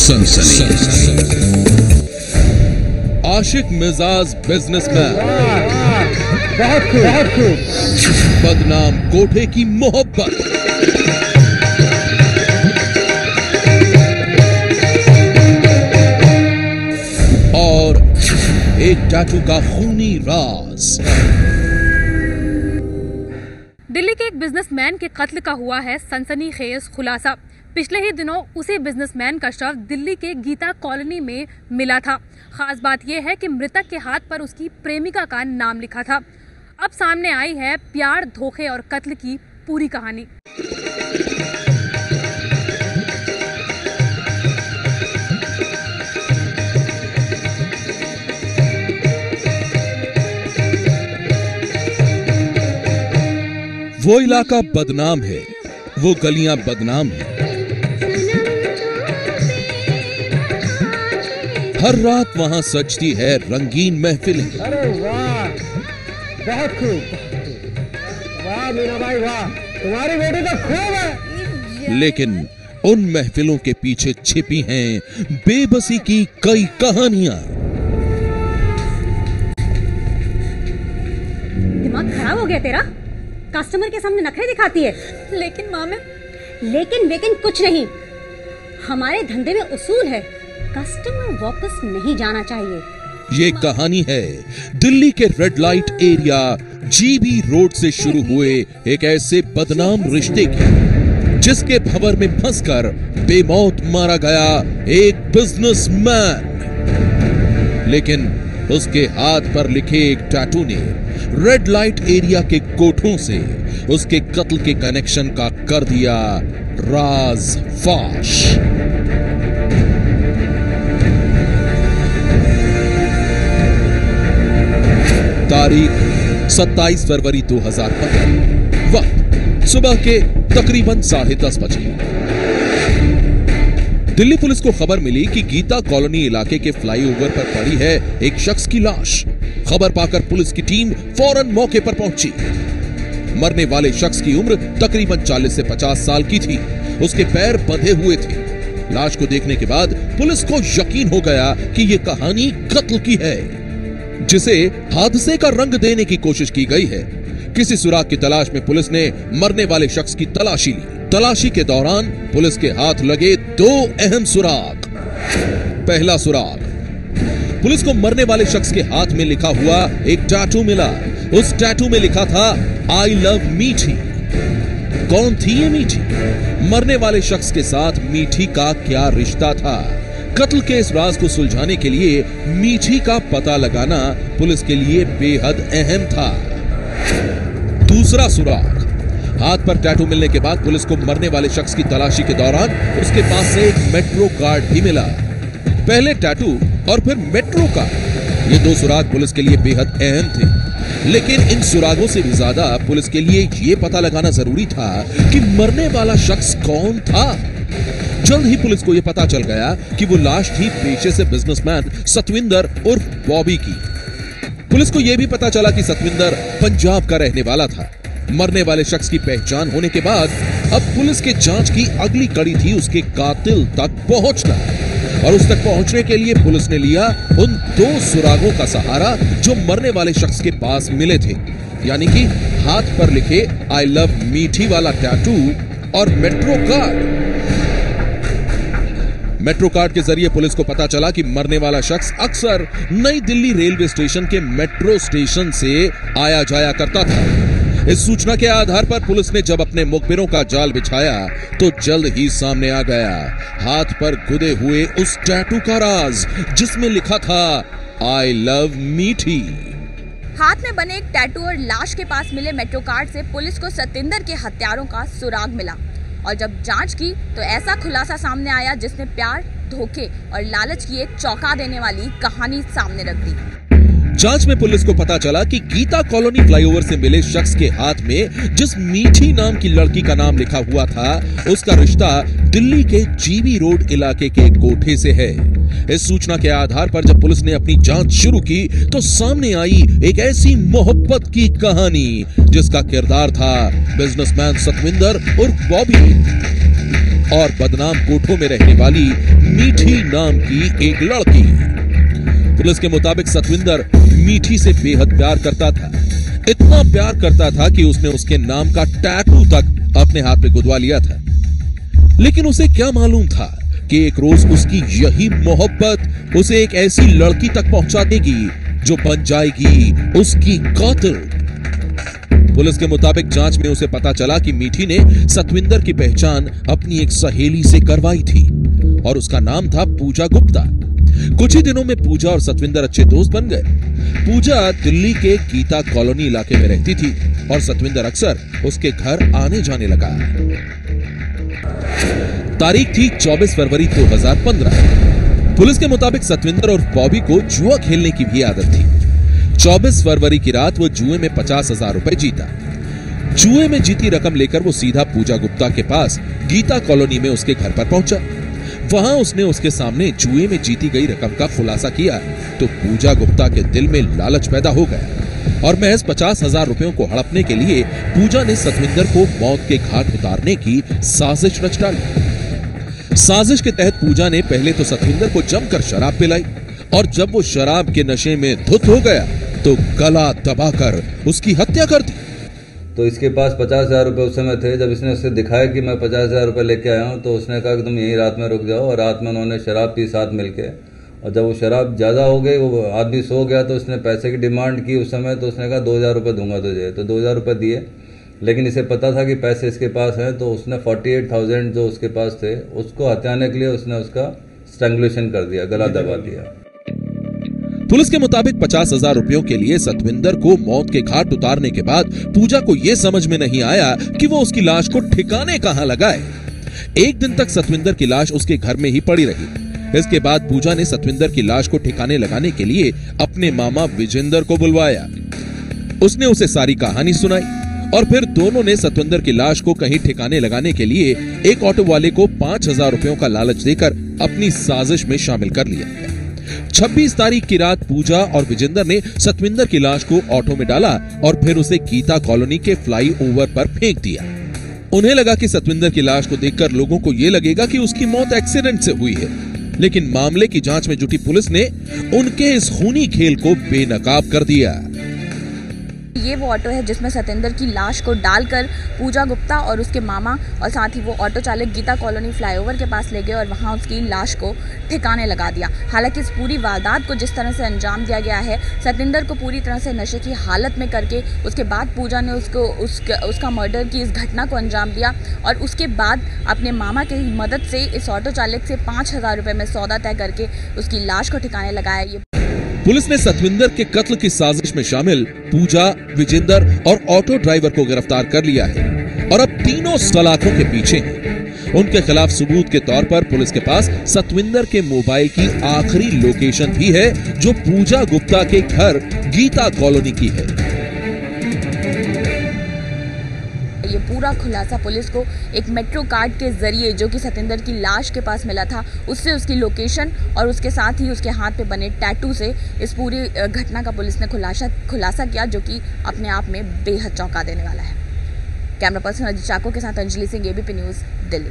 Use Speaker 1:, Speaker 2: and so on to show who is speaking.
Speaker 1: सनसनी। आशिक मिजाज बिजनेसमैन,
Speaker 2: बहुत खूब।
Speaker 1: बदनाम कोठे की मोहब्बत, और एक टैटू का खूनी राज।
Speaker 3: दिल्ली के एक बिजनेसमैन के कत्ल का हुआ है सनसनीखेज खुलासा। पिछले ही दिनों उसी बिजनेसमैन का शव दिल्ली के गीता कॉलोनी में मिला था। खास बात यह है कि मृतक के हाथ पर उसकी प्रेमिका का नाम लिखा था। अब सामने आई है प्यार, धोखे और कत्ल की पूरी कहानी।
Speaker 1: वो इलाका बदनाम है, वो गलियां बदनाम हैं। हर रात वहां सजती है रंगीन महफिलें।
Speaker 2: अरे वाह, बहुत खूब। वाह मीना भाई वाह, तुम्हारी बेटी तो खूब है।
Speaker 1: लेकिन उन महफिलों के पीछे छिपी हैं बेबसी की कई कहानियां।
Speaker 4: दिमाग खराब हो गया तेरा? कस्टमर के सामने नखरे दिखाती है।
Speaker 3: लेकिन माँ,
Speaker 4: लेकिन कुछ नहीं। हमारे धंधे में उसूल है, कस्टमर वापस नहीं जाना चाहिए।
Speaker 1: ये कहानी है दिल्ली के red light area GB road से शुरू हुए एक ऐसे बदनाम रिश्ते की, जिसके भंवर में फंसकर बेमौत मारा गया एक बिजनेसमैन। लेकिन उसके हाथ पर लिखे एक टैटू ने रेड लाइट एरिया के कोठों से उसके कत्ल के कनेक्शन का कर दिया राज फाश। तारीख 27 फरवरी 2015, वक्त सुबह के तकरीबन 10:30 बजे। दिल्ली पुलिस को खबर मिली कि गीता कॉलोनी इलाके के फ्लाईओवर पर पड़ी है एक शख्स की लाश। खबर पाकर पुलिस की टीम फौरन मौके पर पहुंची। मरने वाले शख्स की उम्र तकरीबन 40 से 50 साल की थी। उसके पैर बंधे हुए थे। लाश को देखने के बाद पुलिस को यकीन हो गया कि यह कहानी कत्ल की है, जिसे हादसे का रंग देने की कोशिश की गई है। किसी सुराग की तलाश में पुलिस ने मरने वाले शख्स की तलाशी ली। तलाशी के दौरान पुलिस के हाथ लगे 2 अहम सुराग। पहला सुराग, पुलिस को मरने वाले शख्स के हाथ में लिखा हुआ एक टैटू मिला। उस टैटू में लिखा था आई लव मीठी। कौन थी ये मीठी? मरने वाले शख्स के साथ मीठी का क्या रिश्ता था? कत्ल के इस राज को सुलझाने के लिए मीठी का पता लगाना पुलिस के लिए बेहद अहम था। दूसरा सुराग, हाथ पर टैटू मिलने के बाद पुलिस को मरने वाले शख्स की तलाशी के दौरान उसके पास से एक मेट्रो कार्ड भी मिला। पहले टैटू और फिर मेट्रो कार्ड, ये 2 सुराग पुलिस के लिए बेहद अहम थे। लेकिन इन सुरागों से भी ज्यादा पुलिस के लिए ये पता लगाना जरूरी था कि मरने वाला शख्स कौन था। जल्द ही पुलिस को यह पता चल गया कि वो लाश थी पेशे से बिजनेसमैन सतविंदर उर्फ बॉबी की। पुलिस को यह भी पता चला कि सतविंदर पंजाब का रहने वाला था। मरने वाले शख्स की पहचान होने के बाद अब पुलिस के जांच की अगली कड़ी थी उसके कातिल तक पहुंचना। और उस तक पहुंचने के लिए पुलिस ने लिया उन 2 सुरागों का सहारा जो मरने वाले शख्स के पास मिले थे, यानी कि हाथ पर लिखे आई लव मीठी वाला टैटू और मेट्रो कार्ड। मेट्रो कार्ड के जरिए पुलिस को पता चला कि मरने वाला शख्स अक्सर नई दिल्ली रेलवे स्टेशन के मेट्रो स्टेशन से आया जाया करता था। इस सूचना के आधार पर पुलिस ने जब अपने मुखबिरों का जाल बिछाया तो जल्द ही सामने आ गया हाथ पर गुदे हुए उस टैटू का राज, जिसमें लिखा था आई लव मीठी।
Speaker 5: हाथ में बने एक टैटू और लाश के पास मिले मेट्रो कार्ड से पुलिस को सतिंदर के हत्यारों का सुराग मिला। और जब जांच की तो ऐसा खुलासा सामने आया जिसने प्यार, धोखे और लालच की एक चौंका देने वाली कहानी सामने रख दी।
Speaker 1: जांच में पुलिस को पता चला कि गीता कॉलोनी फ्लाईओवर से मिले शख्स के हाथ में जिस मीठी नाम की लड़की का नाम लिखा हुआ था, उसका रिश्ता दिल्ली के जीबी रोड इलाके के कोठे से है। इस सूचना के आधार पर जब पुलिस ने अपनी जांच शुरू की तो सामने आई एक ऐसी मोहब्बत की कहानी जिसका किरदार था बिजनेसमैन सतविंदर उर्फ बॉबी। और बदनाम कोठों में रहने वाली मीठी नाम की एक लड़की। पुलिस के मुताबिक सतविंदर मीठी से बेहद प्यार करता था। इतना प्यार करता था कि उसने उसके नाम का टैटू तक अपने हाथ में गुदवा लिया था। लेकिन उसे क्या मालूम था कि एक रोज उसकी यही मोहब्बत उसे एक ऐसी लड़की तक पहुंचा देगी जो बन जाएगी उसकी कातिल। पुलिस के मुताबिक जांच में उसे पता चला कि मीठी ने सतविंदर की पहचान अपनी एक सहेली से करवाई थी और उसका नाम था पूजा गुप्ता। कुछ ही दिनों में पूजा और सतविंदर अच्छे दोस्त बन गए। पूजा दिल्ली के गीता कॉलोनी इलाके में रहती थी और सतविंदर अक्सर उसके घर आने जाने लगा। तारीख थी 24 फरवरी 2015। पुलिस के मुताबिक सतविंदर और बॉबी को जुआ खेलने की भी आदत थी। 24 फरवरी की रात वो जुए में 50,000 रुपए जीता। जुए में जीती रकम लेकर वो सीधा पूजा गुप्ता के पास गीता कॉलोनी में उसके घर पर पहुंचा। वहां उसने उसके सामने जुए में जीती गई रकम का खुलासा किया तो पूजा गुप्ता के दिल में लालच पैदा हो गया और महज 50,000 रुपयों को हड़पने के लिए पूजा ने सतविंदर को मौत के घाट उतारने की साजिश रच डाली। साजिश के तहत पूजा ने पहले तो सतविंदर को जमकर शराब पिलाई और जब वो शराब के नशे में धुत हो गया तो गला दबाकर उसकी हत्या कर दी।
Speaker 6: तो इसके पास 50,000 रुपये उस समय थे। जब इसने उसे दिखाया कि मैं 50,000 रुपये लेके आया हूँ तो उसने कहा कि तुम यहीं रात में रुक जाओ और रात में उन्होंने शराब पी साथ मिलके। और जब वो शराब ज़्यादा हो गई, वो आदमी सो गया तो उसने पैसे की डिमांड की उस समय। तो उसने कहा 2,000 रुपये दूंगा तुझे। तो 2,000 रुपये दिए, लेकिन इसे पता था कि पैसे इसके पास हैं तो उसने 48,000 जो उसके पास थे उसको हत्याने के लिए उसने उसका स्ट्रैंगुलेशन कर दिया, गला दबा दिया।
Speaker 1: पुलिस के मुताबिक 50,000 रुपयों के लिए सतविंदर को मौत के घाट उतारने के बाद पूजा को यह समझ में नहीं आया कि वो उसकी लाश को ठिकाने कहां लगाए। एक दिन तक सतविंदर की लाश उसके घर में ही पड़ी रही। इसके बाद पूजा ने सतविंदर की लाश को ठिकाने लगाने के लिए अपने मामा विजेंदर को बुलवाया। उसने उसे सारी कहानी सुनाई और फिर दोनों ने सतविंदर की लाश को कहीं ठिकाने लगाने के लिए एक ऑटो वाले को 5,000 रुपयों का लालच देकर अपनी साजिश में शामिल कर लिया। 26 तारीख की रात पूजा और विजेंदर ने सतविंदर की लाश को ऑटो में डाला और फिर उसे गीता कॉलोनी के फ्लाईओवर पर फेंक दिया। उन्हें लगा कि सतविंदर की लाश को देखकर लोगों को यह लगेगा कि उसकी मौत एक्सीडेंट से हुई है, लेकिन मामले की जांच में जुटी पुलिस ने उनके इस खूनी खेल को बेनकाब कर दिया।
Speaker 5: ये वो ऑटो है जिसमें सतेंद्र की लाश को डालकर पूजा गुप्ता और उसके मामा और साथ ही वो ऑटो चालक गीता कॉलोनी फ्लाईओवर के पास ले गए और वहां उसकी लाश को ठिकाने लगा दिया। हालांकि इस पूरी वारदात को जिस तरह से अंजाम दिया गया है, सतेंद्र को पूरी तरह से नशे की हालत में करके उसके बाद पूजा ने उसका मर्डर की इस घटना को अंजाम दिया और उसके बाद अपने मामा की मदद से इस ऑटो चालक से 5,000 रुपये में सौदा तय करके उसकी लाश को ठिकाने लगाया।
Speaker 1: पुलिस ने सतविंदर के कत्ल की साजिश में शामिल पूजा, विजेंदर और ऑटो ड्राइवर को गिरफ्तार कर लिया है और अब तीनों सलाखों के पीछे हैं। उनके खिलाफ सबूत के तौर पर पुलिस के पास सतविंदर के मोबाइल की आखिरी लोकेशन भी है जो पूजा गुप्ता के घर गीता कॉलोनी की है।
Speaker 5: ये पूरा खुलासा पुलिस को एक मेट्रो कार्ड के जरिए जो कि सतेंद्र की लाश के पास मिला था उससे उसकी लोकेशन और उसके साथ ही उसके हाथ पे बने टैटू से इस पूरी घटना का पुलिस ने खुलासा किया, जो कि अपने आप में बेहद चौंका देने वाला है। कैमरा पर्सन अजीत चाको के साथ अंजलि सिंह, एबीपी न्यूज़, दिल्ली।